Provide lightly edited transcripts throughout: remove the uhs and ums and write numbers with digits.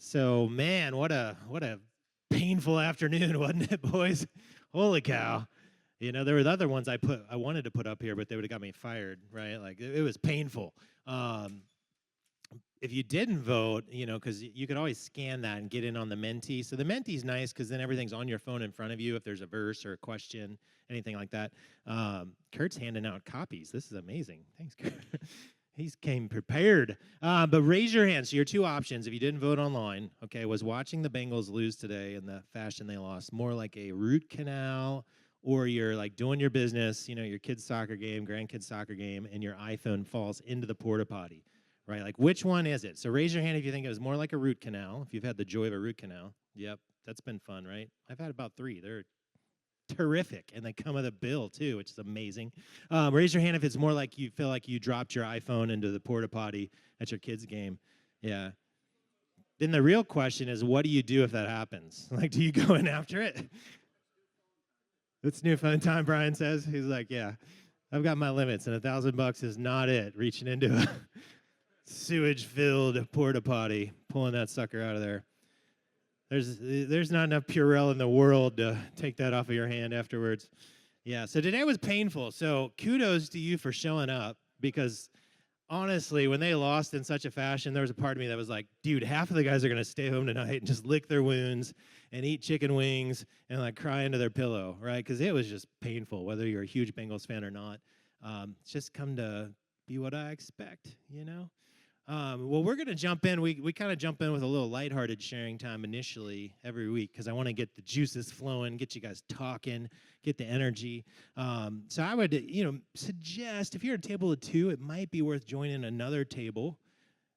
So, man, what a painful afternoon, wasn't it, boys? Holy cow. There were the other ones I wanted to put up here, but they would have got me fired, right? Like it was painful. Um, if you didn't vote, because you could always scan that and get in on the Menti. So the Menti's nice because then everything's on your phone in front of you if there's a verse or a question, anything like that. Kurt's handing out copies. This is amazing. Thanks, Kurt. He came prepared. But raise your hand. So your two options, if you didn't vote online, okay, was watching the Bengals lose today in the fashion they lost more like a root canal, or you're like doing your business, your kid's soccer game, grandkid's soccer game, and your iPhone falls into the porta potty, right? Like, which one is it? So raise your hand if you think it was more like a root canal, if you've had the joy of a root canal. Yep, that's been fun, right? I've had about 3. They're terrific, and they come with a bill too, which is amazing. Raise your hand if it's more like you feel like you dropped your iPhone into the porta potty at your kid's game. Yeah. Then the real question is, what do you do if that happens? Like, do you go in after it? It's new fun time, Brian says. He's like, yeah, I've got my limits, and $1,000 is not it. Reaching into a sewage-filled porta potty, pulling that sucker out of there. There's not enough Purell in the world to take that off of your hand afterwards. Yeah, so today was painful. So kudos to you for showing up, because honestly, when they lost in such a fashion, there was a part of me that was like, dude, half of the guys are going to stay home tonight and just lick their wounds and eat chicken wings and like cry into their pillow, right? Because it was just painful, whether you're a huge Bengals fan or not. It's just come to be what I expect, Well, we're going to jump in. We kind of jump in with a little lighthearted sharing time initially every week because I want to get the juices flowing, get you guys talking, get the energy. So I would, suggest if you're at a table of 2, it might be worth joining another table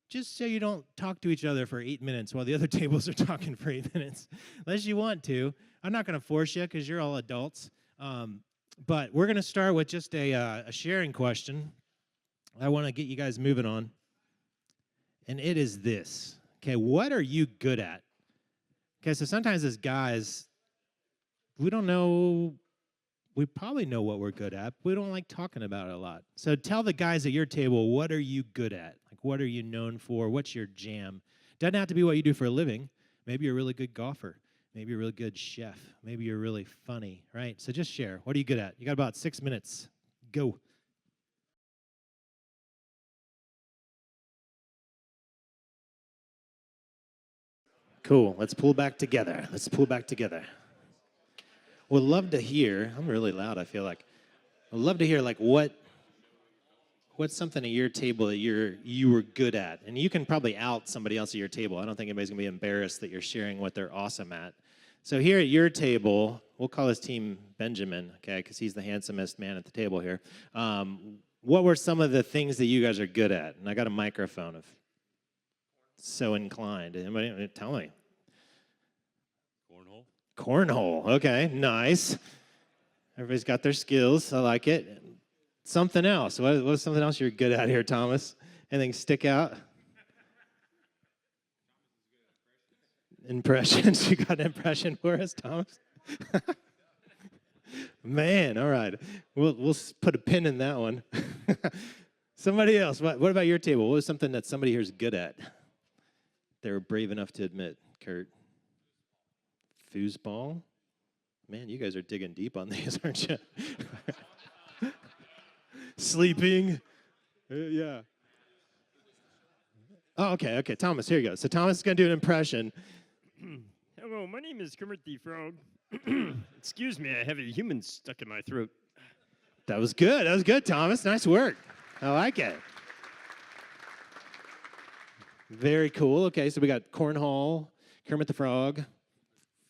just so you don't talk to each other for 8 minutes while the other tables are talking for 8 minutes, unless you want to. I'm not going to force you because you're all adults. But we're going to start with just a sharing question. I want to get you guys moving on. And it is this. Okay, what are you good at? Okay, so sometimes as guys, we don't know, we probably know what we're good at, but we don't like talking about it a lot. So tell the guys at your table, what are you good at? Like, what are you known for? What's your jam? Doesn't have to be what you do for a living. Maybe you're a really good golfer. Maybe you're a really good chef. Maybe you're really funny, right? So just share. What are you good at? You got about 6 minutes. Go. Cool. Let's pull back together. Would love to hear. I'm really loud, I feel like. I'd love to hear like what's something at your table that you were good at. And you can probably out somebody else at your table. I don't think anybody's gonna be embarrassed that you're sharing what they're awesome at. So here at your table, we'll call his team Benjamin, okay, because he's the handsomest man at the table here. What were some of the things that you guys are good at? And I got a microphone if so inclined. Anybody tell me? Cornhole. Okay, nice. Everybody's got their skills. I like it. Something else. What's something else you're good at here, Thomas? Anything stick out? Impressions. You got an impression for us, Thomas? Man, all right. We'll put a pin in that one. Somebody else. What about your table? What was something that somebody here is good at? They were brave enough to admit, Kurt. Foosball? Man, you guys are digging deep on these, aren't you? Sleeping? Yeah. Oh, okay. Thomas, here you go. So Thomas is going to do an impression. Hello, my name is Kermit the Frog. Excuse me, I have a human stuck in my throat. That was good, Thomas. Nice work. I like it. Very cool. Okay, so we got cornhole, Kermit the Frog,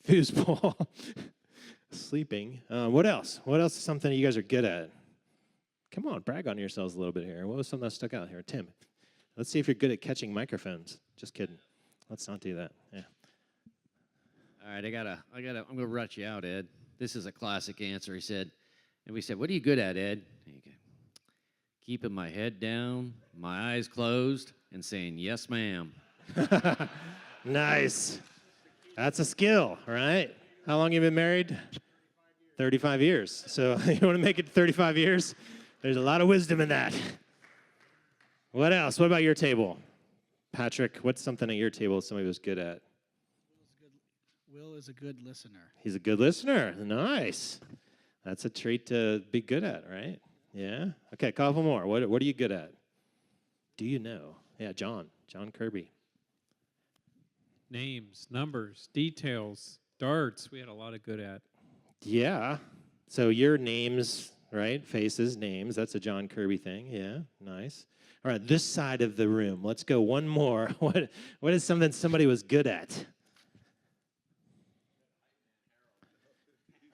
foosball, sleeping. What else? What else is something you guys are good at? Come on, brag on yourselves a little bit here. What was something that stuck out here? Tim, let's see if you're good at catching microphones. Just kidding. Let's not do that. Yeah. All right, I'm gonna rut you out, Ed. This is a classic answer. He said, and we said, what are you good at, Ed? Keeping my head down, my eyes closed, and saying, yes, ma'am. Nice. That's a skill, right? How long have you been married? 35 years. So you want to make it 35 years? There's a lot of wisdom in that. What else? What about your table? Patrick, what's something at your table somebody was good at? Will is a good listener. He's a good listener. Nice. That's a trait to be good at, right? Yeah. Okay, a couple more. What are you good at? Do you know? Yeah, John Kirby. Names, numbers, details, darts. We had a lot of good at. Yeah. So your names, right? Faces, names. That's a John Kirby thing. Yeah. Nice. All right, this side of the room. Let's go one more. What is something somebody was good at?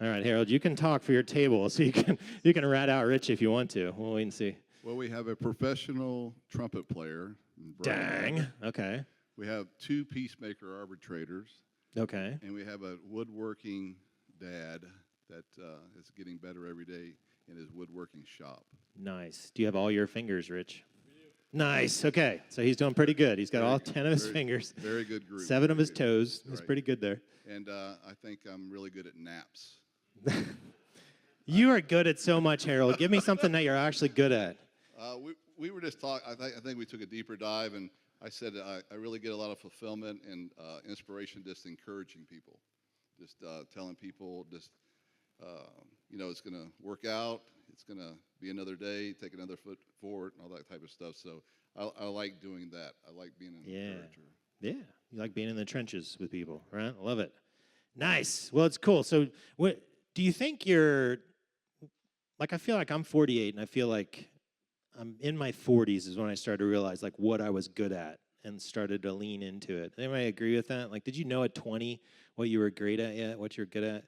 All right, Harold, you can talk for your table, so you can rat out Rich if you want to. We'll wait and see. Well, we have a professional trumpet player. Brian. Dang. Okay. We have 2 peacemaker arbitrators, Okay. and we have a woodworking dad that is getting better every day in his woodworking shop. Nice. Do you have all your fingers, Rich? Nice. Okay. So he's doing pretty good. He's got all 10 of his fingers. Very good group. 7 of his good. toes. He's Right. pretty good there. And I think I'm really good at naps. You are good at so much, Harold. Give me something that you're actually good at. We were just talking. I think we took a deeper dive, and I said I really get a lot of fulfillment and inspiration just encouraging people, just telling people just it's going to work out. It's going to be another day. Take another foot forward, and all that type of stuff. So I like doing that. I like being an encourager. Yeah. You like being in the trenches with people, right? I love it. Nice. Well, it's cool. So what do you think you're like? I feel like I'm 48, and I feel like I'm in my 40s is when I started to realize like what I was good at and started to lean into it. Anybody agree with that? Like, did you know at 20 what you were great at yet, what you're good at?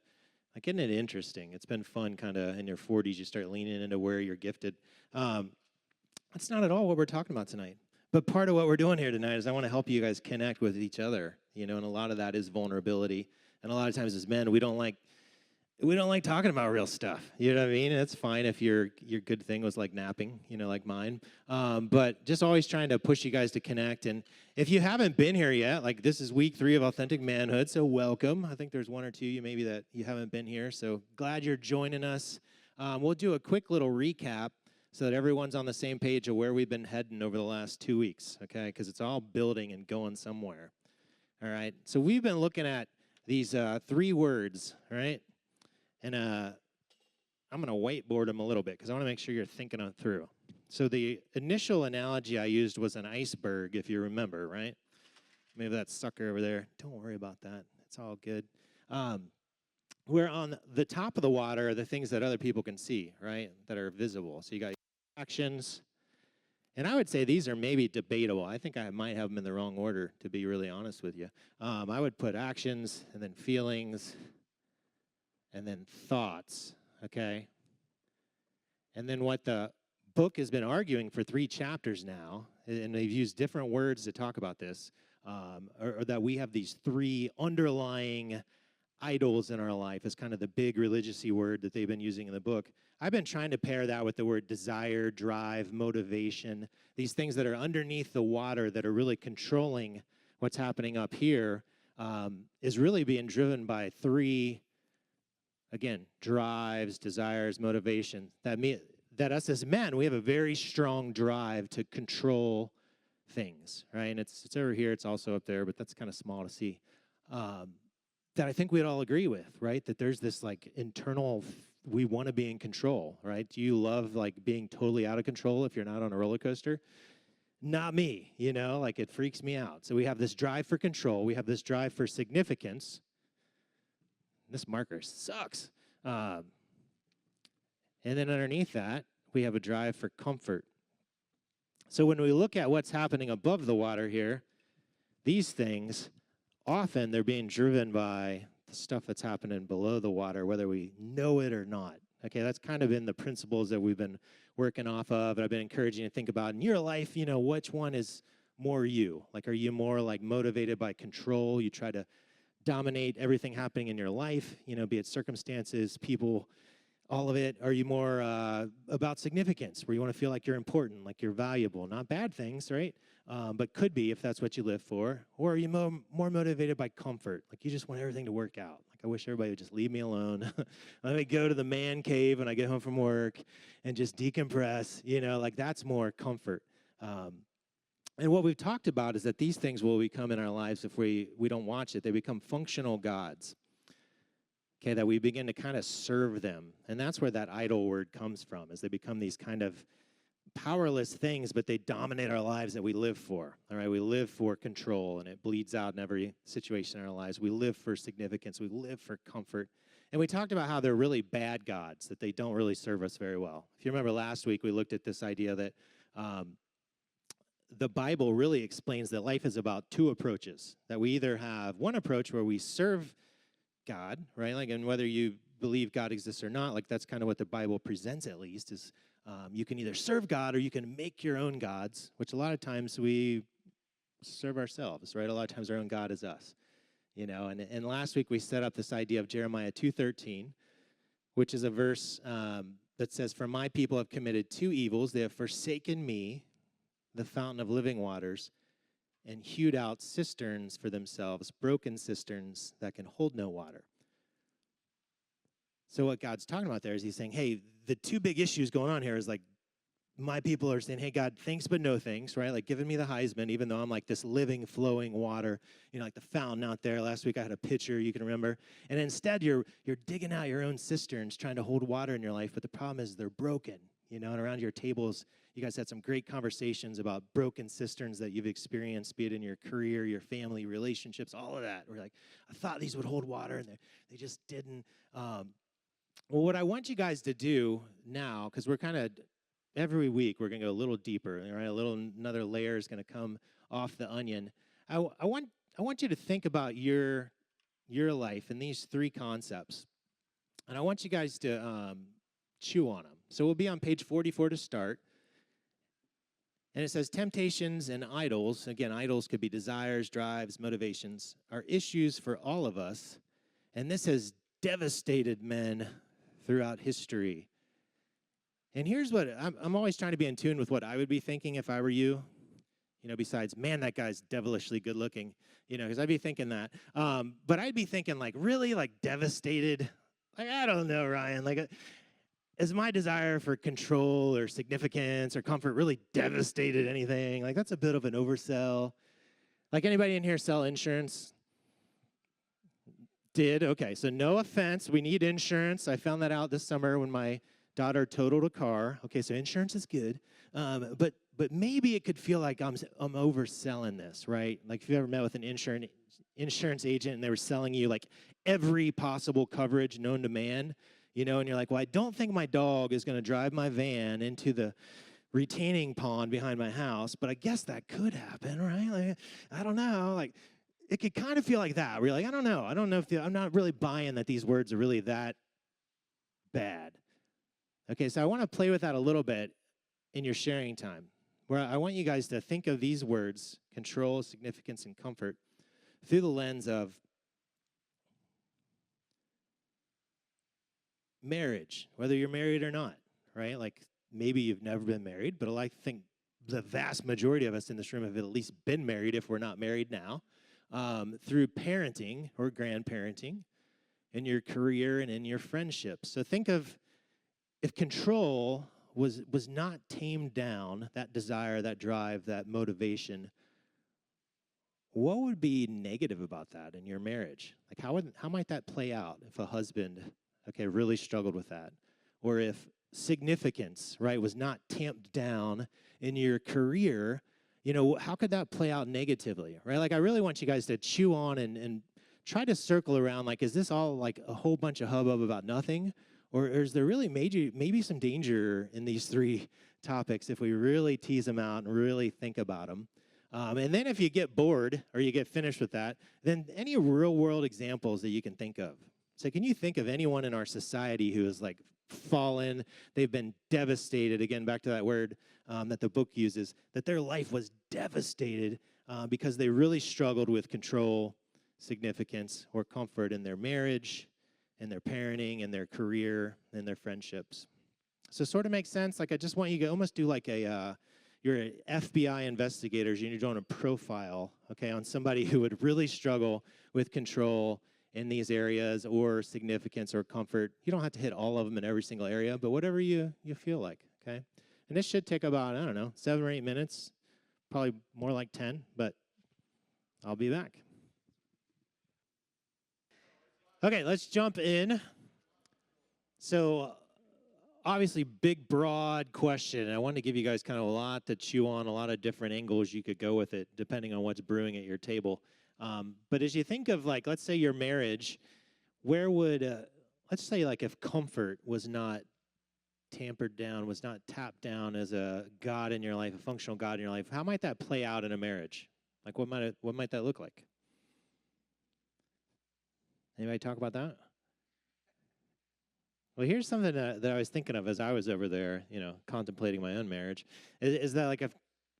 Like, isn't it interesting? It's been fun kind of in your 40s, you start leaning into where you're gifted. That's not at all what we're talking about tonight. But part of what we're doing here tonight is I want to help you guys connect with each other, and a lot of that is vulnerability. And a lot of times as men, we don't like talking about real stuff. You know what I mean? And it's fine if your good thing was like napping, like mine. But just always trying to push you guys to connect. And if you haven't been here yet, like this is week 3 of Authentic Manhood, so welcome. I think there's 1 or 2 you maybe that you haven't been here. So glad you're joining us. We'll do a quick little recap so that everyone's on the same page of where we've been heading over the last 2 weeks, okay? Because it's all building and going somewhere. All right? So we've been looking at these 3 words, all right? And I'm going to whiteboard them a little bit because I want to make sure you're thinking them through. So the initial analogy I used was an iceberg, if you remember, right? Maybe that sucker over there. Don't worry about that. It's all good. Where on the top of the water are the things that other people can see, right, that are visible. So you got actions. And I would say these are maybe debatable. I think I might have them in the wrong order, to be really honest with you. I would put actions and then feelings and then thoughts, okay? And then what the book has been arguing for 3 chapters now, and they've used different words to talk about this, or that we have these 3 underlying idols in our life is kind of the big religious-y word that they've been using in the book. I've been trying to pair that with the word desire, drive, motivation, these things that are underneath the water that are really controlling what's happening up here, is really being driven by 3, again, drives, desires, motivation. That us as men, we have a very strong drive to control things, right? And it's over here, it's also up there, but that's kind of small to see. That I think we'd all agree with, right? That there's this like internal, we want to be in control, right? Do you love like being totally out of control if you're not on a roller coaster? Not me, like it freaks me out. So we have this drive for control. We have this drive for significance. This marker sucks. And then underneath that, we have a drive for comfort. So when we look at what's happening above the water here, these things, often they're being driven by the stuff that's happening below the water, whether we know it or not. Okay, that's kind of been the principles that we've been working off of, and I've been encouraging you to think about in your life, which one is more you? Like, are you more like motivated by control? You try to dominate everything happening in your life, be it circumstances, people, all of it. Are you more about significance, where you want to feel like you're important, like you're valuable? Not bad things, right? But could be if that's what you live for. Or are you more motivated by comfort? Like you just want everything to work out. Like I wish everybody would just leave me alone. Let me go to the man cave when I get home from work and just decompress. Like that's more comfort. And what we've talked about is that these things will become in our lives if we don't watch it. They become functional gods. Okay, that we begin to kind of serve them. And that's where that idol word comes from, is they become these kind of powerless things, but they dominate our lives that we live for. All right, we live for control, and it bleeds out in every situation in our lives. We live for significance. We live for comfort. And we talked about how they're really bad gods, that they don't really serve us very well. If you remember last week, we looked at this idea that the Bible really explains that life is about two approaches, that we either have one approach where we serve God, right? Like, and whether you believe God exists or not, like that's kind of what the Bible presents at least, is you can either serve God or you can make your own gods, which a lot of times we serve ourselves, right? A lot of times our own God is us, you know. And last week we set up this idea of Jeremiah 2:13, which is a verse that says, "For my people have committed two evils. They have forsaken me, the fountain of living waters, and hewed out cisterns for themselves, broken cisterns that can hold no water." So what God's talking about there is he's saying, hey, the two big issues going on here is like my people are saying, hey, God, thanks but no thanks, right? Like giving me the Heisman, even though I'm like this living, flowing water, you know, like the fountain out there. Last week I had a pitcher, you can remember. And instead you're digging out your own cisterns, trying to hold water in your life. But the problem is they're broken, you know, and around your tables, you guys had some great conversations about broken cisterns that you've experienced, be it in your career, your family, relationships, all of that. We're like, I thought these would hold water, and they just didn't. Well, what I want you guys to do now, because we're kind of, every week we're going to go a little deeper, right? Another layer is going to come off the onion. I want you to think about your life and these three concepts, and I want you guys to chew on them. So we'll be on page 44 to start. And it says, temptations and idols, again, idols could be desires, drives, motivations, are issues for all of us. And this has devastated men throughout history. And here's what, I'm always trying to be in tune with what I would be thinking if I were you. You know, besides, man, that guy's devilishly good looking, you know, because I'd be thinking that. But I'd be thinking, like, really, like, devastated? Like, I don't know, Ryan. Like, is my desire for control or significance or comfort really devastated anything? Like, that's a bit of an oversell. Like, anybody in here sell insurance? Did? Okay, so no offense. We need insurance. I found that out this summer when my daughter totaled a car. Okay, so insurance is good. But maybe it could feel like I'm overselling this, right? Like if you ever met with an insurance agent and they were selling you like every possible coverage known to man, you know, and you're like, well, I don't think my dog is going to drive my van into the retaining pond behind my house, but I guess that could happen, right? Like, I don't know. Like, it could kind of feel like that. We're like, I don't know if I'm not really buying that these words are really that bad. Okay, so I want to play with that a little bit in your sharing time, where I want you guys to think of these words, control, significance, and comfort, through the lens of marriage, whether you're married or not, right? Like maybe you've never been married, but I think the vast majority of us in this room have at least been married if we're not married now, through parenting or grandparenting, in your career and in your friendships. So think of if control was not tamed down, that desire, that drive, that motivation, what would be negative about that in your marriage? Like how might that play out if a husband, okay, really struggled with that? Or if significance, right, was not tamped down in your career, you know, how could that play out negatively, right? Like I really want you guys to chew on and try to circle around, like, is this all like a whole bunch of hubbub about nothing? Or is there really maybe some danger in these three topics if we really tease them out and really think about them? And then if you get bored or you get finished with that, then any real world examples that you can think of. So can you think of anyone in our society who has like fallen, they've been devastated, again, back to that word that the book uses, that their life was devastated because they really struggled with control, significance, or comfort in their marriage, in their parenting, in their career, in their friendships. So sort of makes sense. Like I just want you to almost do like you're FBI investigators and you're doing a profile, okay, on somebody who would really struggle with control in these areas or significance or comfort. You don't have to hit all of them in every single area, but whatever you feel like, okay? And this should take about, I don't know, 7 or 8 minutes, Probably more like 10, but I'll be back. Okay, let's jump in. So, obviously, big, broad question. I wanted to give you guys kind of a lot to chew on, a lot of different angles you could go with it, depending on what's brewing at your table. But as you think of, like, let's say your marriage, where would, let's say, like, if comfort was not tampered down, was not tapped down as a God in your life, a functional God in your life, how might that play out in a marriage? Like, what might that look like? Anybody talk about that? Well, here's something that I was thinking of as I was over there, contemplating my own marriage, is that like if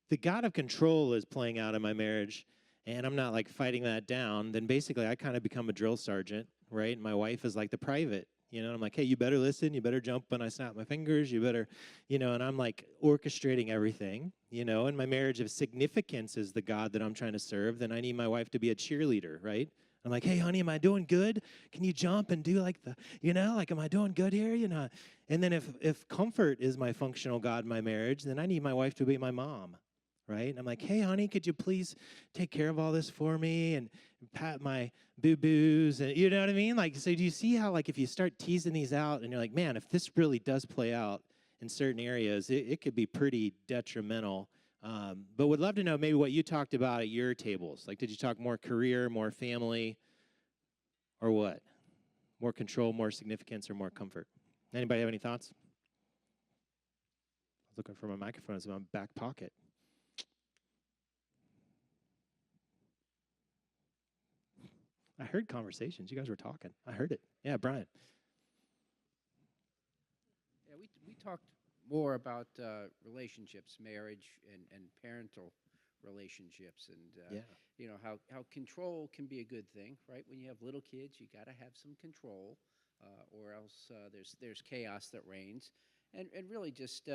the God of control is playing out in my marriage and I'm not like fighting that down, then basically I kind of become a drill sergeant, right? And my wife is like the private, and I'm like, hey, you better listen, you better jump when I snap my fingers, you better, and I'm like orchestrating everything, and my marriage of significance is the God that I'm trying to serve, then I need my wife to be a cheerleader, right? I'm like, hey, honey, am I doing good? Can you jump and do like like, am I doing good here? And then if comfort is my functional God in my marriage, then I need my wife to be my mom, right? And I'm like, hey, honey, could you please take care of all this for me and pat my boo-boos? And you know what I mean? Like, so do you see how, like, if you start teasing these out and you're like, man, if this really does play out in certain areas, it could be pretty detrimental. But would love to know maybe what you talked about at your tables. Like, did you talk more career, more family, or what? More control, more significance, or more comfort? Anybody have any thoughts? I was looking for my microphone. It's in my back pocket. I heard conversations. You guys were talking. I heard it. Yeah, Brian. Yeah, we talked more about relationships, marriage, and parental relationships, and how control can be a good thing, right? When you have little kids, you got to have some control, or else there's chaos that reigns, and really just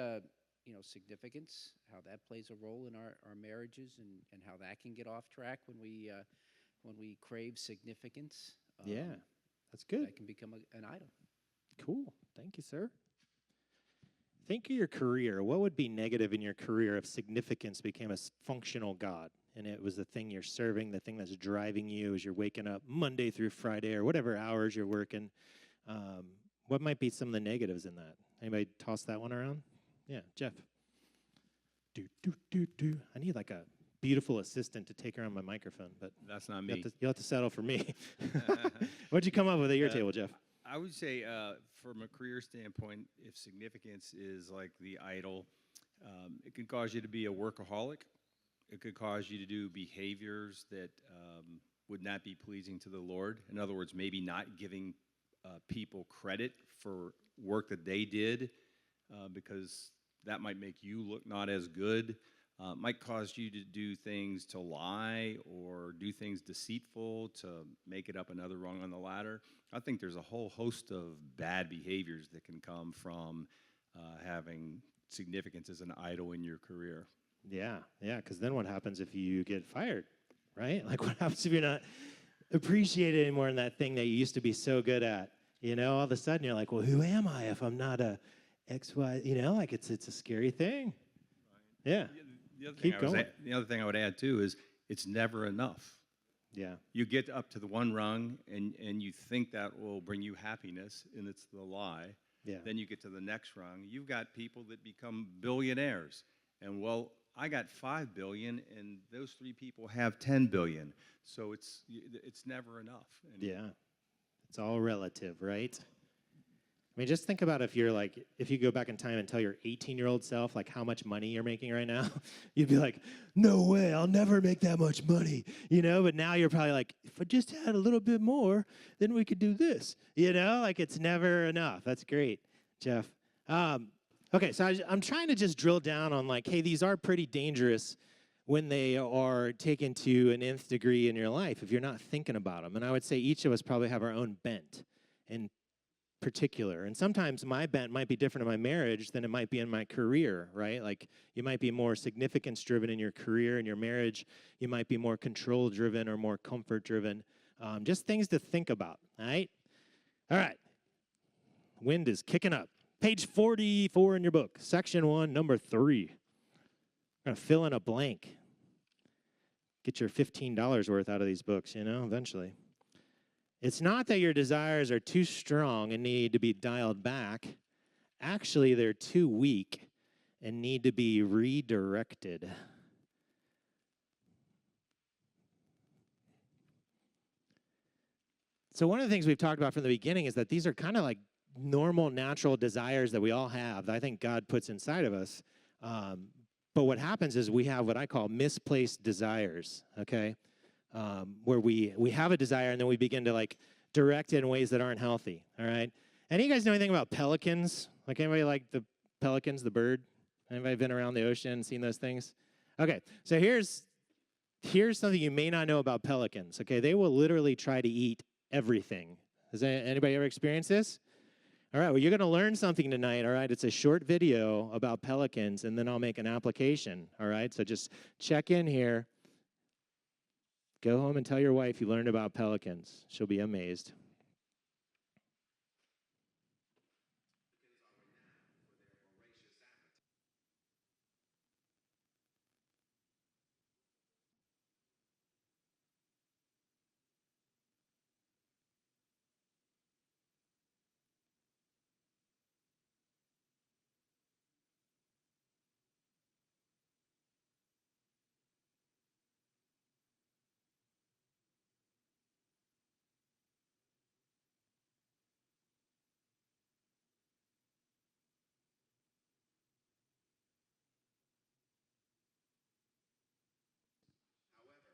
significance, how that plays a role in our marriages, and how that can get off track when we crave significance. Yeah, that's good. That can become an idol. Cool. Thank you, sir. Think of your career. What would be negative in your career if significance became a functional God and it was the thing you're serving, the thing that's driving you as you're waking up Monday through Friday or whatever hours you're working? What might be some of the negatives in that? Anybody toss that one around? Yeah, Jeff. I need like a beautiful assistant to take around my microphone, but that's not me. You'll have to settle for me. What'd you come up with at your table, Jeff? I would say, from a career standpoint, if significance is like the idol, it can cause you to be a workaholic. It could cause you to do behaviors that would not be pleasing to the Lord. In other words, maybe not giving people credit for work that they did, because that might make you look not as good. Might cause you to do things to lie or do things deceitful to make it up another rung on the ladder. I think there's a whole host of bad behaviors that can come from having significance as an idol in your career. Yeah, because then what happens if you get fired, right? Like what happens if you're not appreciated anymore in that thing that you used to be so good at? All of a sudden you're like, well, who am I if I'm not a XY? Like it's a scary thing. Yeah. The other thing I would add, too, is it's never enough. Yeah. You get up to the one rung, and you think that will bring you happiness, and it's the lie. Yeah. Then you get to the next rung. You've got people that become billionaires. And, well, I got $5 billion, and those three people have $10 billion. So it's never enough. And yeah. It's all relative, right? I mean, just think about if you go back in time and tell your 18-year-old self, like, how much money you're making right now, you'd be like, no way, I'll never make that much money, But now you're probably like, if I just had a little bit more, then we could do this, Like, it's never enough. That's great, Jeff. Okay, so I'm trying to just drill down on, like, hey, these are pretty dangerous when they are taken to an nth degree in your life if you're not thinking about them. And I would say each of us probably have our own bent and particular. And sometimes my bent might be different in my marriage than it might be in my career, right? Like you might be more significance driven in your career, in your marriage. You might be more control driven or more comfort driven. Just things to think about, all right? All right. Wind is kicking up. Page 44 in your book, section 1, number 3. I'm going to fill in a blank. get your $15 worth out of these books, eventually. It's not that your desires are too strong and need to be dialed back. Actually, they're too weak and need to be redirected. So one of the things we've talked about from the beginning is that these are kind of like normal, natural desires that we all have, that I think God puts inside of us. But what happens is we have what I call misplaced desires, okay? Where we have a desire and then we begin to like direct it in ways that aren't healthy, all right? Any of you guys know anything about pelicans? Like anybody like the pelicans, the bird? Anybody been around the ocean and seen those things? Okay, so here's something you may not know about pelicans, okay? They will literally try to eat everything. Has anybody ever experienced this? All right, well, you're going to learn something tonight, all right? It's a short video about pelicans, and then I'll make an application, all right? So just check in here. Go home and tell your wife you learned about pelicans. She'll be amazed.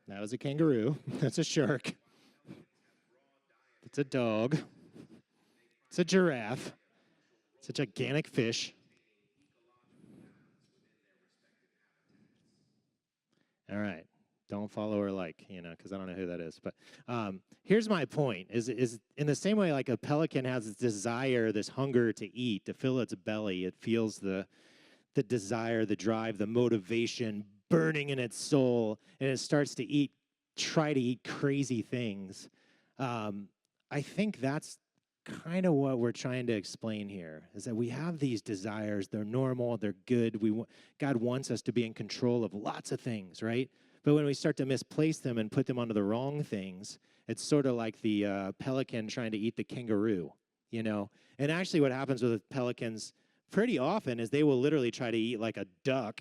That was a kangaroo. That's a shark. It's a dog. It's a giraffe. It's a gigantic fish. All right. Don't follow or like, because I don't know who that is. But here's my point, is in the same way like a pelican has this desire, this hunger to eat, to fill its belly. It feels the desire, the drive, the motivation burning in its soul, and it starts to try to eat crazy things. I think that's kind of what we're trying to explain here, is that we have these desires. They're normal. They're good. God wants us to be in control of lots of things, right? But when we start to misplace them and put them onto the wrong things, it's sort of like the pelican trying to eat the kangaroo, And actually what happens with pelicans pretty often is they will literally try to eat like a duck,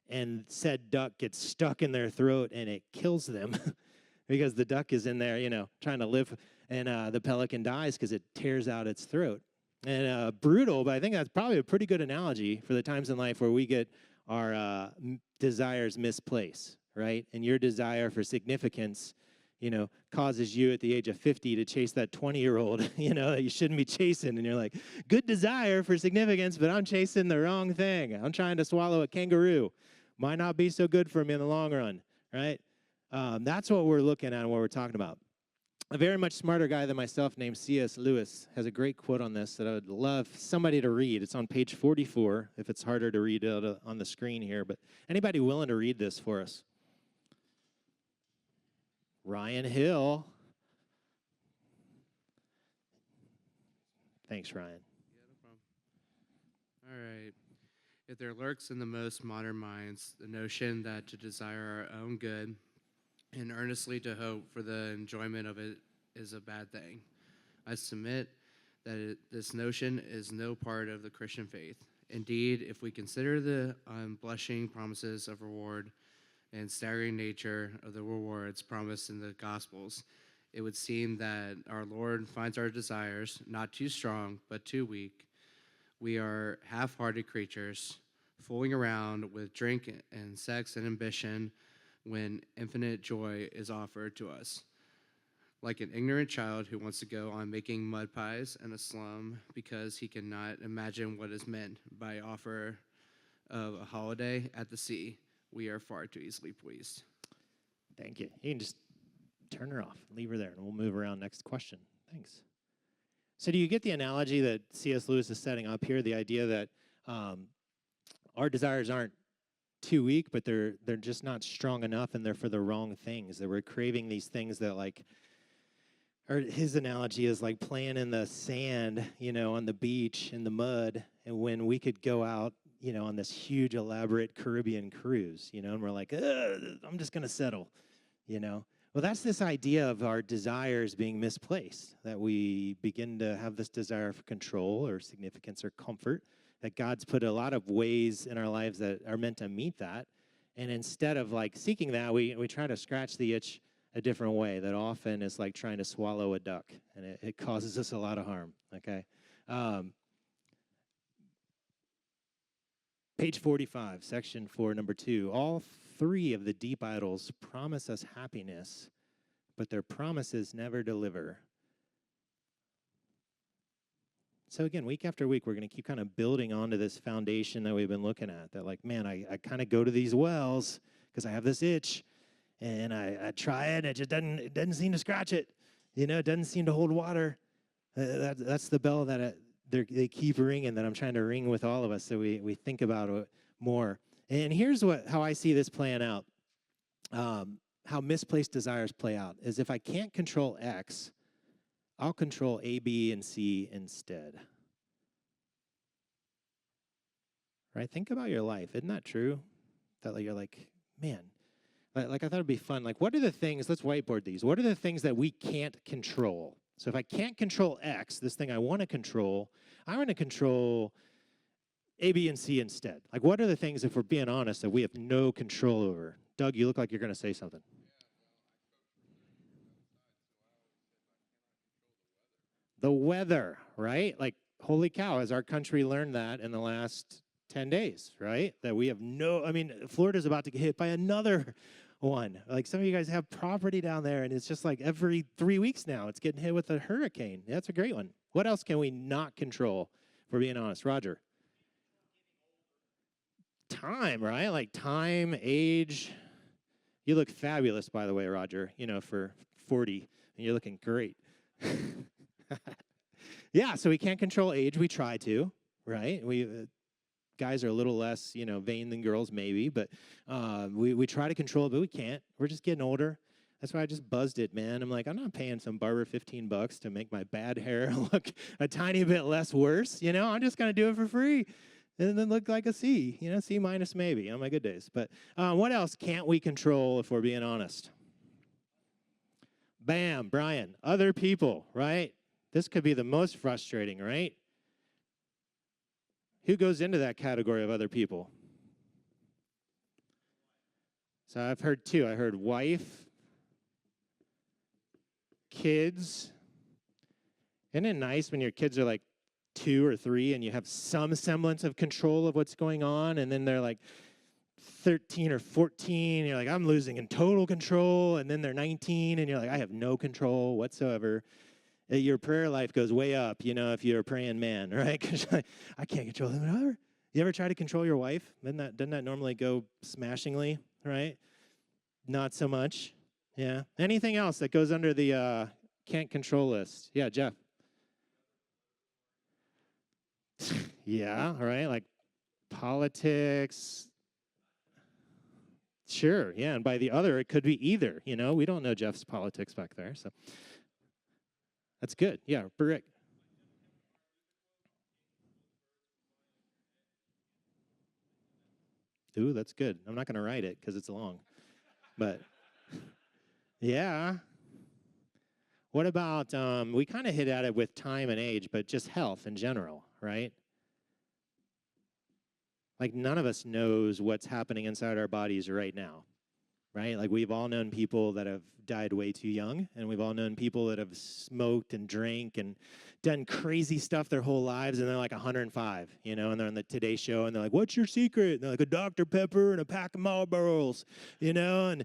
and said duck gets stuck in their throat and it kills them because the duck is in there, trying to live, and the pelican dies because it tears out its throat. And brutal, but I think that's probably a pretty good analogy for the times in life where we get our desires misplaced, right? And your desire for significance, causes you at the age of 50 to chase that 20-year-old, that you shouldn't be chasing. And you're like, good desire for significance, but I'm chasing the wrong thing. I'm trying to swallow a kangaroo. Might not be so good for me in the long run, right? That's what we're looking at and what we're talking about. A very much smarter guy than myself named C.S. Lewis has a great quote on this that I would love somebody to read. It's on page 44, if it's harder to read it on the screen here. But anybody willing to read this for us? Ryan Hill. Thanks, Ryan. Yeah, no problem. All right. If there lurks in the most modern minds the notion that to desire our own good and earnestly to hope for the enjoyment of it is a bad thing, I submit that this notion is no part of the Christian faith. Indeed, if we consider the unblushing promises of reward and staggering nature of the rewards promised in the Gospels, it would seem that our Lord finds our desires not too strong, but too weak. We are half-hearted creatures, fooling around with drink and sex and ambition when infinite joy is offered to us. Like an ignorant child who wants to go on making mud pies in a slum because he cannot imagine what is meant by offer of a holiday at the sea, we are far too easily pleased. Thank you. You can just turn her off, leave her there, and we'll move around. Next question. Thanks. So do you get the analogy that C.S. Lewis is setting up here, the idea that our desires aren't too weak, but they're just not strong enough, and they're for the wrong things, that we're craving these things that, like, or his analogy is like playing in the sand, on the beach, in the mud, and when we could go out, on this huge, elaborate Caribbean cruise, and we're like, I'm just going to settle. you know? Well, that's this idea of our desires being misplaced, that we begin to have this desire for control or significance or comfort, that God's put a lot of ways in our lives that are meant to meet that. And instead of like seeking that, we try to scratch the itch a different way that often is like trying to swallow a duck, and it causes us a lot of harm, okay? Page 45, section 4, number 2. All 3 of the deep idols promise us happiness, but their promises never deliver. So again, week after week, we're going to keep kind of building onto this foundation that we've been looking at, that like, man, I kind of go to these wells because I have this itch, and I try it, and it doesn't seem to scratch it. You know, it doesn't seem to hold water. That's the bell that they keep ringing, that I'm trying to ring with all of us, so we think about it more. And here's how I see this playing out, how misplaced desires play out, is if I can't control X, I'll control A, B, and C instead. Right? Think about your life. Isn't that true? That you're like, man, like I thought it'd be fun. Like, what are the things, let's whiteboard these. What are the things that we can't control? So if I can't control X, this thing I want to control, I want to control A, B, and C instead. Like, what are the things, if we're being honest, that we have no control over? Doug, you look like you're going to say something. The weather, right? Like, holy cow, has our country learned that in the last 10 days, right? That we have Florida's about to get hit by another one. Like, some of you guys have property down there, and it's just like every 3 weeks now, it's getting hit with a hurricane. That's a great one. What else can we not control, if we're being honest? Roger. Time, right? Like time, age. You look fabulous, by the way, Roger, for 40, and you're looking great. Yeah, so we can't control age. We try to, right? Guys are a little less, vain than girls, maybe, but we try to control it, but we can't. We're just getting older. That's why I just buzzed it, man. I'm like, I'm not paying some barber $15 to make my bad hair look a tiny bit less worse. I'm just going to do it for free and then look like a C, C minus maybe on my good days. But what else can't we control, if we're being honest? Bam, Brian, other people, right? This could be the most frustrating, right? Who goes into that category of other people? So I've heard 2. I heard wife, kids. Isn't it nice when your kids are like 2 or 3 and you have some semblance of control of what's going on, and then they're like 13 or 14, and you're like, I'm losing in total control, and then they're 19, and you're like, I have no control whatsoever. Your prayer life goes way up, if you're a praying man, right? Because I can't control them. You ever try to control your wife? Doesn't that normally go smashingly, right? Not so much. Yeah. Anything else that goes under the can't control list? Yeah, Jeff. Yeah, right. Like politics. Sure. Yeah, and by the other, it could be either. We don't know Jeff's politics back there, so. That's good. Yeah, Rick. Ooh, that's good. I'm not going to write it because it's long. But, yeah. What about, we kind of hit at it with time and age, but just health in general, right? Like, none of us knows what's happening inside our bodies right now, right? Like, we've all known people that have died way too young, and we've all known people that have smoked and drank and done crazy stuff their whole lives, and they're like 105, and they're on the Today Show, and they're like, what's your secret? And they're like, a Dr. Pepper and a pack of Marlboros, and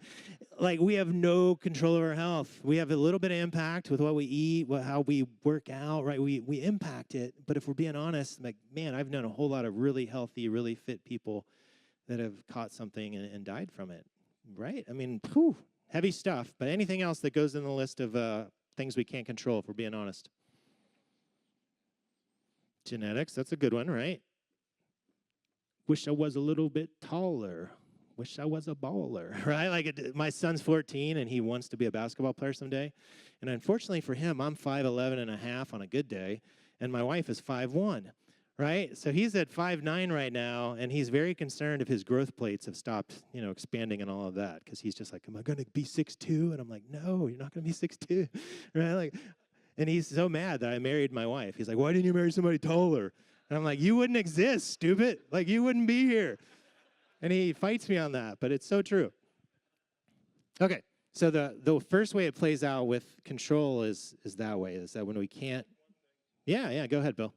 like, we have no control of our health. We have a little bit of impact with what we eat, how we work out, right? We impact it, but if we're being honest, like, man, I've known a whole lot of really healthy, really fit people that have caught something and died from it, right? I mean, heavy stuff, but anything else that goes in the list of things we can't control, if we're being honest? Genetics, that's a good one, right? Wish I was a little bit taller. Wish I was a baller, right? Like, my son's 14, and he wants to be a basketball player someday. And unfortunately for him, I'm 5'11 and a half on a good day, and my wife is 5'1", right? So he's at 5'9" right now, and he's very concerned if his growth plates have stopped, expanding and all of that, because he's just like, am I going to be 6'2"? And I'm like, no, you're not going to be 6'2", right? Like, and he's so mad that I married my wife. He's like, why didn't you marry somebody taller? And I'm like, you wouldn't exist, stupid. Like, you wouldn't be here. And he fights me on that, but it's so true. Okay, so the first way it plays out with control is that way, is that when we can't. Yeah, go ahead, Bill.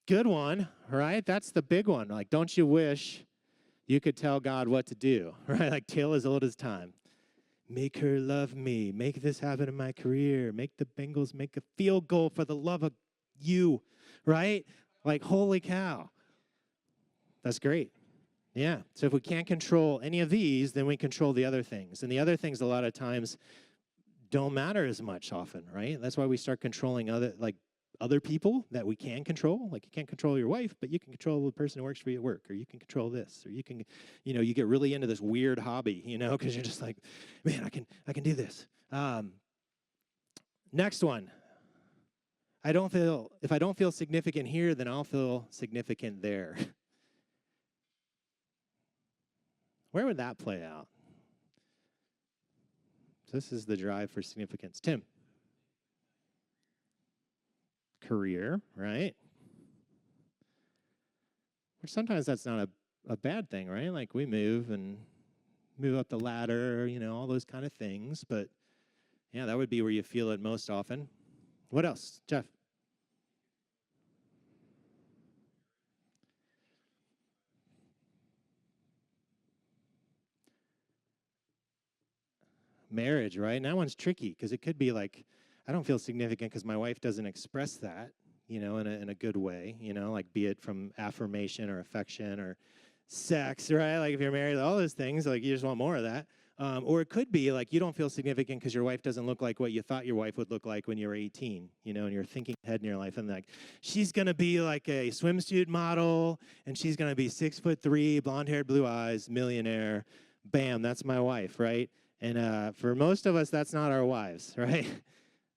Good one, right? That's the big one. Like, don't you wish you could tell God what to do, right? Like, tale as old as time. Make her love me. Make this happen in my career. Make the Bengals make a field goal for the love of you, right? Like, holy cow. That's great. Yeah. So if we can't control any of these, then we control the other things. And the other things a lot of times don't matter as much often, right? That's why we start controlling other people that we can control. Like, you can't control your wife, but you can control the person who works for you at work, or you can control this, or you can, you get really into this weird hobby, because you're just like, man, I can do this. Next one. If I don't feel significant here, then I'll feel significant there. Where would that play out? So this is the drive for significance. Tim. Career, right? Which sometimes that's not a bad thing, right? Like, we move up the ladder, all those kind of things. But yeah, that would be where you feel it most often. What else, Jeff? Marriage, right? And that one's tricky because it could be like, I don't feel significant because my wife doesn't express that, in a good way, like, be it from affirmation or affection or sex, right? Like, if you're married, all those things, like, you just want more of that. Or it could be like you don't feel significant because your wife doesn't look like what you thought your wife would look like when you were 18, and you're thinking ahead in your life and like, she's going to be like a swimsuit model and she's going to be 6'3", blonde hair, blue eyes, millionaire. Bam, that's my wife, right? And for most of us, that's not our wives, right?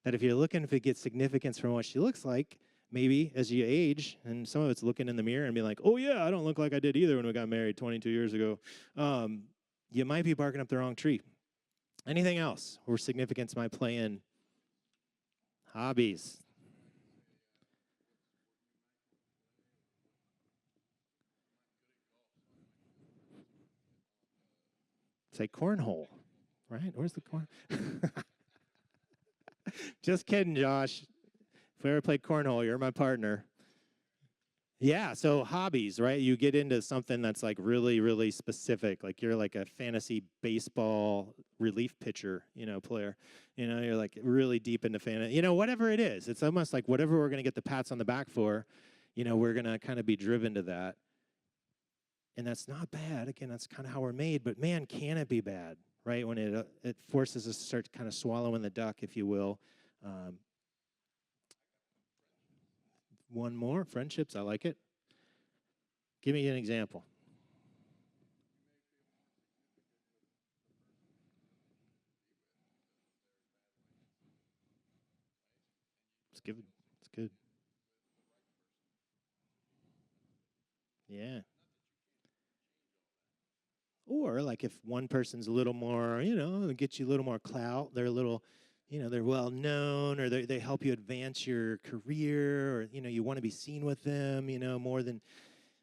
That if you're looking to get significance from what she looks like, maybe as you age, and some of it's looking in the mirror and be like, oh yeah, I don't look like I did either when we got married 22 years ago. You might be barking up the wrong tree. Anything else where significance might play in? Hobbies. Say cornhole, right? Where's the corn? Just kidding, Josh. If we ever play cornhole, you're my partner. Yeah, so hobbies, right? You get into something that's like really, really specific. Like, you're like a fantasy baseball relief pitcher, player. You're like really deep into fantasy, whatever it is. It's almost like whatever we're going to get the pats on the back for, we're going to kind of be driven to that. And that's not bad. Again, that's kind of how we're made. But man, can it be bad, right? When it forces us to start kind of swallowing the duck, if you will. One more, friendships. I like it. Give me an example. It's good. It's good. Yeah. Or like if one person's a little more, get you a little more clout, they're a little, they're well known, or they help you advance your career, or, you want to be seen with them, more than,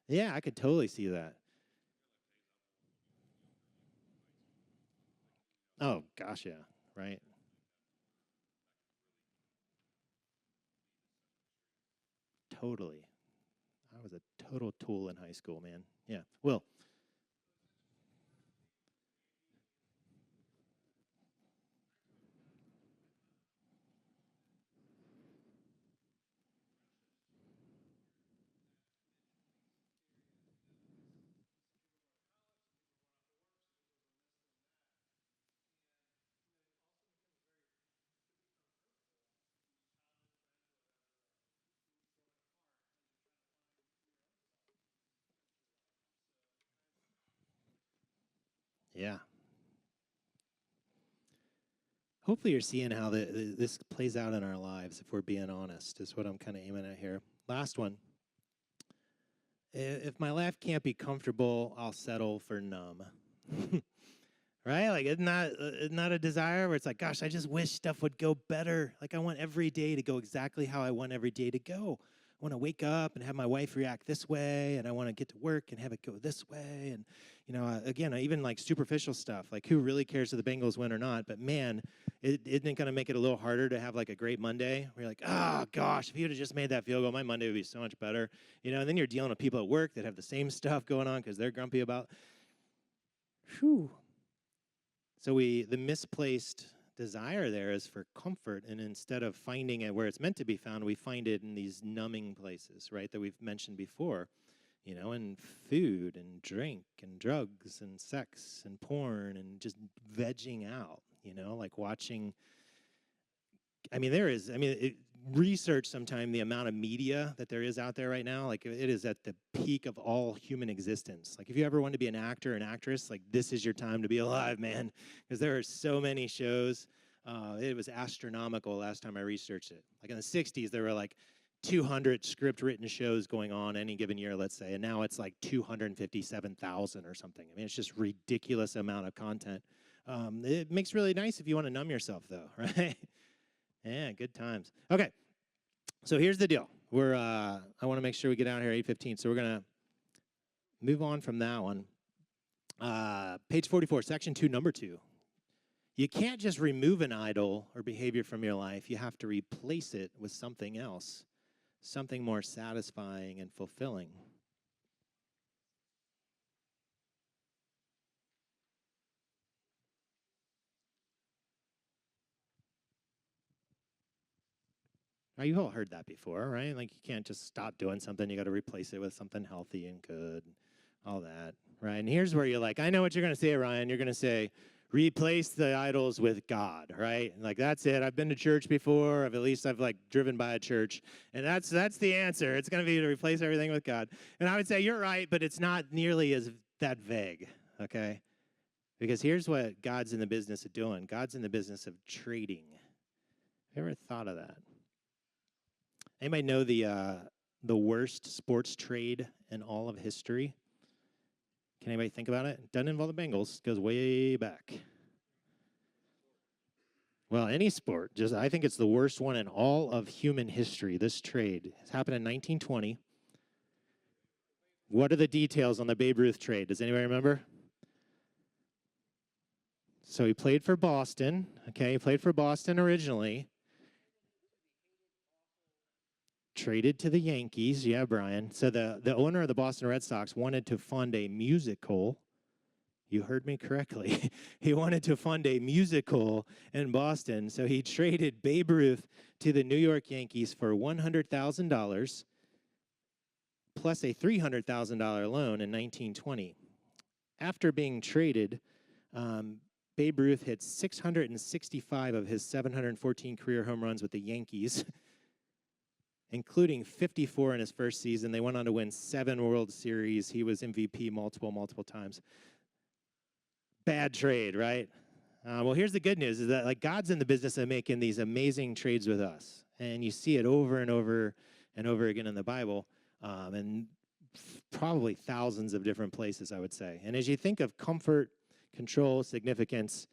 yeah, I could totally see that. Oh, gosh, yeah, right. Totally. I was a total tool in high school, man. Yeah. Will. Yeah. hopefully you're seeing how this plays out in our lives, if we're being honest, is what I'm kind of aiming at here. Last one. If my life can't be comfortable, I'll settle for numb. Right? Like, isn't that a desire where it's like, gosh, I just wish stuff would go better. Like, I want every day to go exactly how I want every day to go. I want to wake up and have my wife react this way, and I want to get to work and have it go this way. And, again, even like superficial stuff, like who really cares if the Bengals win or not? But man, isn't it going to make it a little harder to have like a great Monday where you're like, oh gosh, if you would have just made that field goal, my Monday would be so much better. And then you're dealing with people at work that have the same stuff going on because they're grumpy about. Whew. So the misplaced desire there is for comfort, and instead of finding it where it's meant to be found, we find it in these numbing places, right, that we've mentioned before, in food and drink and drugs and sex and porn and just vegging out, like watching. Research sometime the amount of media that there is out there right now. Like, it is at the peak of all human existence. Like, if you ever want to be an actor or an actress, like, this is your time to be alive, man, because there are so many shows. It was astronomical last time I researched it. Like, in the 60s, there were like 200 script-written shows going on any given year, let's say, and now it's like 257,000 or something. I mean, it's just ridiculous amount of content. It makes really nice if you want to numb yourself, though, right? Yeah, good times. Okay, so here's the deal. I want to make sure we get out here at 8:15, so we're going to move on from that one. Page 44, section 2, number 2. You can't just remove an idol or behavior from your life. You have to replace it with something else, something more satisfying and fulfilling. Now, you've all heard that before, right? Like, you can't just stop doing something. You got to replace it with something healthy and good, all that, right? And here's where you're like, I know what you're going to say, Ryan. You're going to say, replace the idols with God, right? Like, that's it. I've been to church before. I've like driven by a church, and that's the answer. It's going to be to replace everything with God. And I would say you're right, but it's not nearly as that vague, okay? Because here's what God's in the business of doing. God's in the business of trading. Have you ever thought of that? Anybody know the worst sports trade in all of history? Can anybody think about it? Doesn't involve the Bengals. Goes way back. Well, any sport. I think it's the worst one in all of human history. This trade has happened in 1920. What are the details on the Babe Ruth trade? Does anybody remember? So he played for Boston. Okay, he played for Boston originally. Traded to the Yankees, yeah, Brian. So the owner of the Boston Red Sox wanted to fund a musical. You heard me correctly. He wanted to fund a musical in Boston, so he traded Babe Ruth to the New York Yankees for $100,000 plus a $300,000 loan in 1920. After being traded, Babe Ruth hit 665 of his 714 career home runs with the Yankees, including 54 in his first season. They went on to win 7 World Series. He was MVP multiple times. Bad trade, right? Well, here's the good news, is that like God's in the business of making these amazing trades with us. And you see it over and over and over again in the Bible, and probably thousands of different places, I would say. And as you think of comfort, control, significance,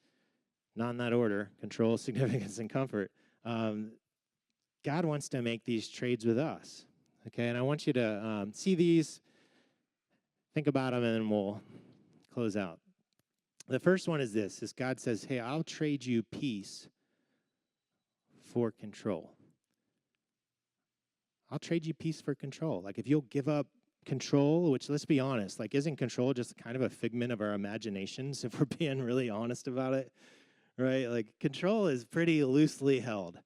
not in that order, control, significance, and comfort, God wants to make these trades with us, okay? And I want you to see these, think about them, and then we'll close out. The first one is this, is God says, hey, I'll trade you peace for control. I'll trade you peace for control. Like, if you'll give up control, which, let's be honest, like, isn't control just kind of a figment of our imaginations, if we're being really honest about it, right? Like, control is pretty loosely held.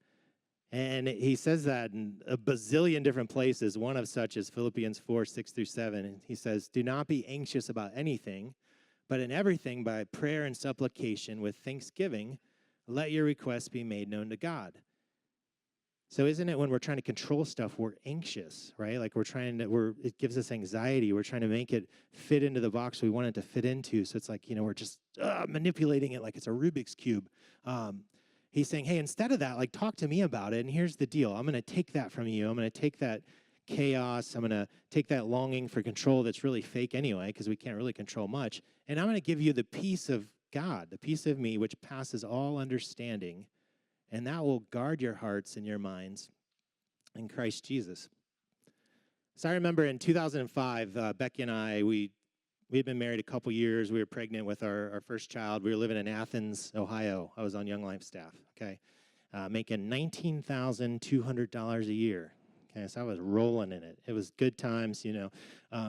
And he says that in a bazillion different places. One of such is Philippians 4:6-7. He says, do not be anxious about anything, but in everything by prayer and supplication with thanksgiving, let your requests be made known to God. So isn't it when we're trying to control stuff, we're anxious, right? Like it gives us anxiety. We're trying to make it fit into the box we want it to fit into. So it's like, we're just manipulating it like it's a Rubik's Cube. He's saying, hey, instead of that, like, talk to me about it. And here's the deal. I'm going to take that from you. I'm going to take that chaos. I'm going to take that longing for control that's really fake anyway, because we can't really control much. And I'm going to give you the peace of God, the peace of me, which passes all understanding. And that will guard your hearts and your minds in Christ Jesus. So I remember in 2005, Becky and I, we had been married a couple years. We were pregnant with our first child. We were living in Athens, Ohio. I was on Young Life staff, okay, making $19,200 a year. Okay, so I was rolling in it. It was good times,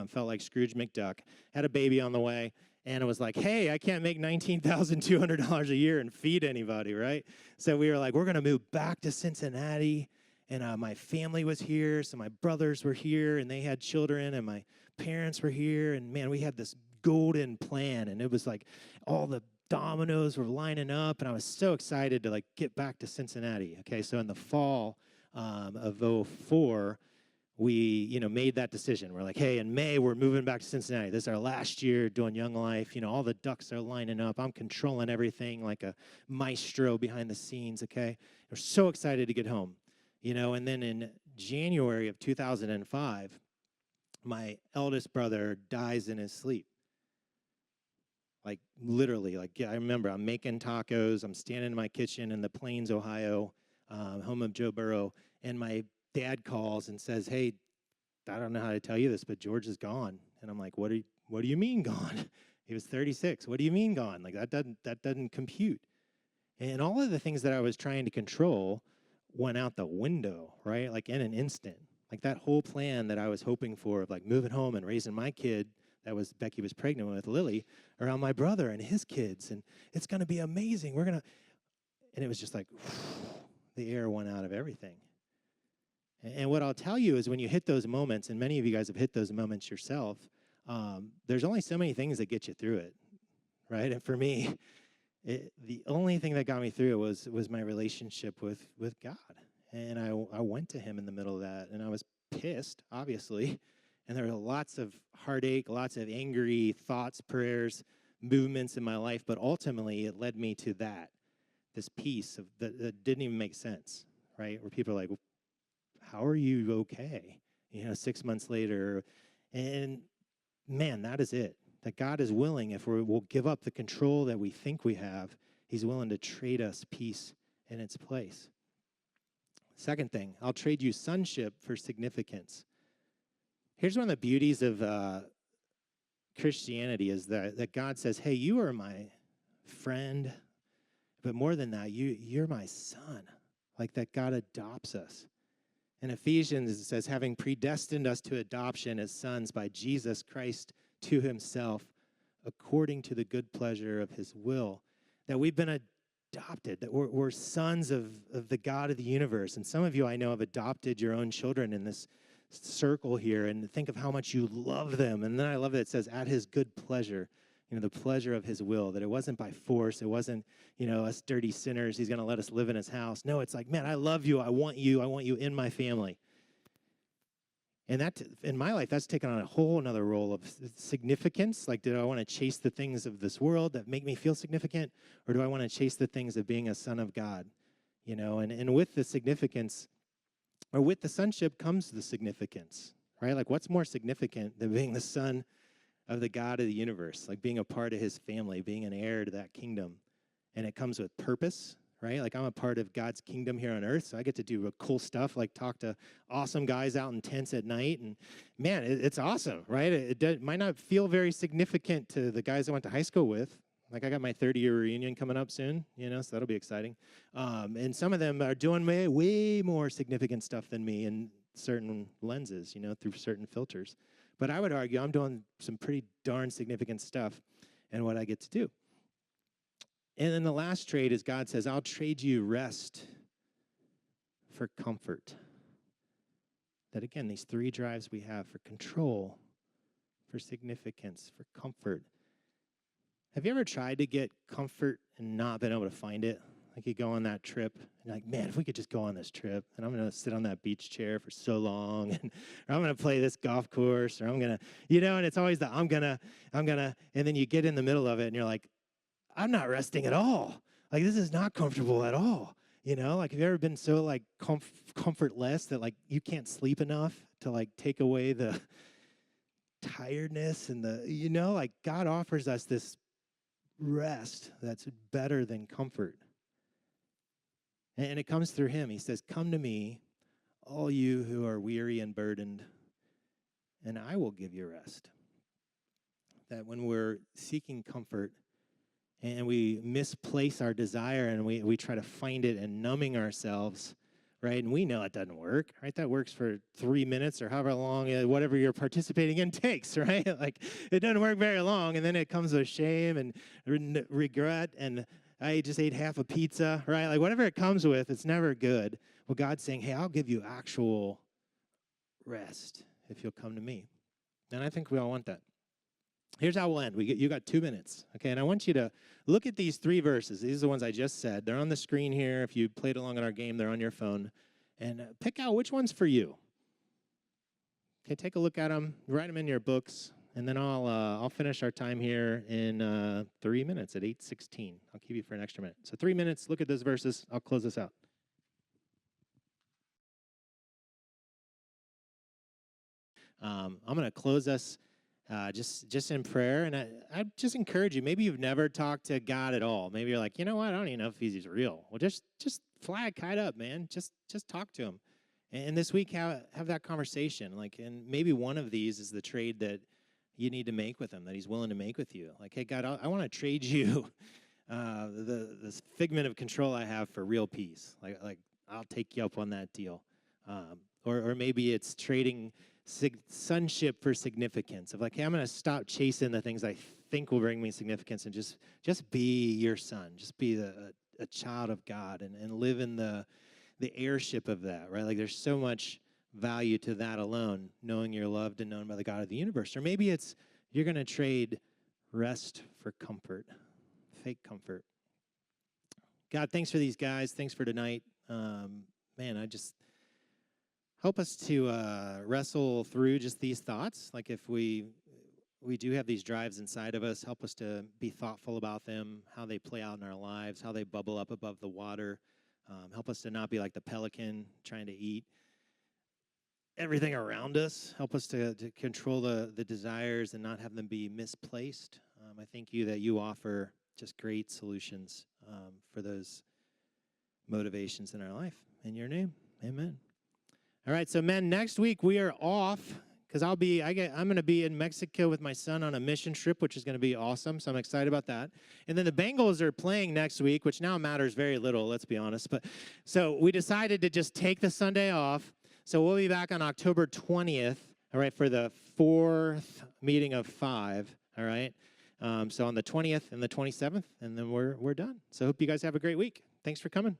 felt like Scrooge McDuck. Had a baby on the way, and it was like, hey, I can't make $19,200 a year and feed anybody, right? So we were like, we're going to move back to Cincinnati. And my family was here, so my brothers were here, and they had children, and my parents were here. And, man, we had this golden plan, and it was like all the dominoes were lining up, and I was so excited to, like, get back to Cincinnati. Okay, so in the fall of '04, we, made that decision. We're like, hey, in May, we're moving back to Cincinnati. This is our last year doing Young Life. All the ducks are lining up. I'm controlling everything like a maestro behind the scenes, okay? We're so excited to get home. And then in January of 2005, my eldest brother dies in his sleep. Like, literally, I remember I'm making tacos. I'm standing in my kitchen in the Plains, Ohio, home of Joe Burrow, and my dad calls and says, hey, I don't know how to tell you this, but George is gone. And I'm like, what do you mean gone? He was 36. What do you mean gone? Like, that doesn't compute. And all of the things that I was trying to control went out the window, right? Like, in an instant. Like, that whole plan that I was hoping for of, like, moving home and raising my kid that was Becky was pregnant with, Lily, around my brother and his kids. And it's going to be amazing. And it was just like, the air went out of everything. And what I'll tell you is when you hit those moments, and many of you guys have hit those moments yourself, there's only so many things that get you through it, right? And for me, the only thing that got me through it was my relationship with God. And I went to him in the middle of that, and I was pissed, obviously. And there were lots of heartache, lots of angry thoughts, prayers, movements in my life. But ultimately, it led me to this peace that didn't even make sense, right? Where people are like, how are you okay? 6 months later. And, man, that is it. That God is willing, if we'll give up the control that we think we have, he's willing to trade us peace in its place. Second thing, I'll trade you sonship for significance. Here's one of the beauties of Christianity is that God says, hey, you are my friend, but more than that, you're my son. Like, that God adopts us. In Ephesians, it says, having predestined us to adoption as sons by Jesus Christ to himself, according to the good pleasure of his will, that we've been adopted, that we're sons of the God of the universe. And some of you I know have adopted your own children in this circle here, and think of how much you love them. And then I love that it says, at his good pleasure, the pleasure of his will, that it wasn't by force. It wasn't, us dirty sinners, he's going to let us live in his house. No, it's like, man, I love you. I want you in my family. And that, in my life, that's taken on a whole another role of significance. Like, do I want to chase the things of this world that make me feel significant? Or do I want to chase the things of being a son of God? And with the significance, or with the sonship comes the significance, right? Like, what's more significant than being the son of the God of the universe? Like, being a part of his family, being an heir to that kingdom. And it comes with purpose, right? Like, I'm a part of God's kingdom here on earth, so I get to do cool stuff, like talk to awesome guys out in tents at night. And, man, it's awesome, right? It might not feel very significant to the guys I went to high school with. Like, I got my 30-year reunion coming up soon, so that'll be exciting. And some of them are doing way more significant stuff than me in certain lenses, through certain filters. But I would argue I'm doing some pretty darn significant stuff in what I get to do. And then the last trade is God says, I'll trade you rest for comfort. That, again, these three drives we have for control, for significance, for comfort. Have you ever tried to get comfort and not been able to find it? Like, you go on that trip, and you're like, man, if we could just go on this trip, and I'm going to sit on that beach chair for so long, or I'm going to play this golf course, or I'm going to, and it's always the I'm going to, and then you get in the middle of it, and you're like, I'm not resting at all. Like, this is not comfortable at all. You know, like, have you ever been so, like, comfortless that, like, you can't sleep enough to, like, take away the tiredness and like, God offers us this rest that's better than comfort. And it comes through him. He says, come to me, all you who are weary and burdened, and I will give you rest. That when we're seeking comfort and we misplace our desire and we try to find it and numbing ourselves, right? And we know it doesn't work, right? That works for 3 minutes or however long, whatever you're participating in takes, right? Like, it doesn't work very long, and then it comes with shame and regret, and I just ate half a pizza, right? Like, whatever it comes with, it's never good. Well, God's saying, hey, I'll give you actual rest if you'll come to me. And I think we all want that. Here's how we'll end. You got 2 minutes, okay? And I want you to look at these 3 verses. These are the ones I just said. They're on the screen here. If you played along in our game, they're on your phone. And pick out which one's for you. Okay, take a look at them. Write them in your books. And then I'll finish our time here in 3 minutes at 8:16. I'll keep you for an extra minute. So 3 minutes. Look at those verses. I'll close this out. I'm going to close us just in prayer, and I just encourage you. Maybe you've never talked to God at all. Maybe you're like, you know what? I don't even know if he's real. Well, just fly a kite up, man. Just talk to him. And this week, have that conversation. Like, and maybe one of these is the trade that you need to make with him, that he's willing to make with you. Like, hey, God, I want to trade you the figment of control I have for real peace. Like I'll take you up on that deal. Or maybe it's trading sonship for significance, of like, hey, I'm going to stop chasing the things I think will bring me significance and just be your son, just be a child of God and live in the heirship of that, right? Like, there's so much value to that alone, knowing you're loved and known by the God of the universe. Or maybe it's you're going to trade rest for comfort, fake comfort. God, thanks for these guys. Thanks for tonight. Man, I just help us to wrestle through just these thoughts. Like, if we do have these drives inside of us, help us to be thoughtful about them, how they play out in our lives, how they bubble up above the water. Help us to not be like the pelican trying to eat everything around us. Help us to control the desires and not have them be misplaced. I thank you that you offer just great solutions for those motivations in our life. In your name, amen. All right, so men, next week we are off because I'm going to be in Mexico with my son on a mission trip, which is going to be awesome. So I'm excited about that. And then the Bengals are playing next week, which now matters very little, let's be honest. But so we decided to just take the Sunday off. So we'll be back on October 20th, all right, for the 4th meeting of 5, all right? So on the 20th and the 27th, and then we're done. So I hope you guys have a great week. Thanks for coming.